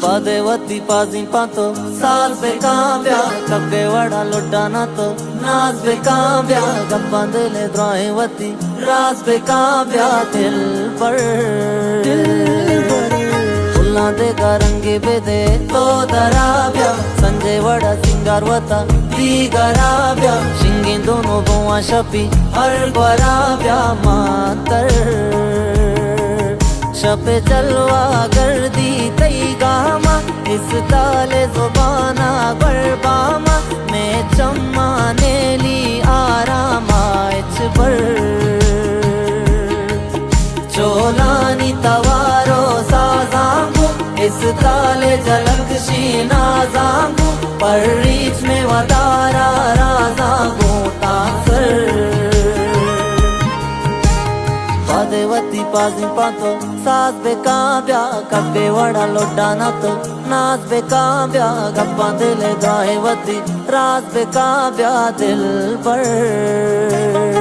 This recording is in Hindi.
पदेवती पाजी पातो साल पे काव्या कब्बे वड़ा लुटाना तो नाज पे काव्या गप्पा दिले द्रावती राज पे काव्या दिल पर फुल्ला दे का रंगे बेदे तो दराव्या संजय वड़ा सिंगारवता दी गराव्या शिंगे दोनों बुआ शपी हर गराव्या मातर शपे चलवा कर दी तई गामा इस ताले जुबाना गरबामा मैं चम्मा नेली आरामा इच पर चोलानी तवारो साजांगू इस ताले झलक शीना जांगू पर रीच में वदारा राजांगू तासर पदेवती पाजी पातो सास बे काव्या कब्बे वड़ा लुटाना तो नाच बे काव्या गप्पा दिले द्रावती राज बे काव्या दिल पर।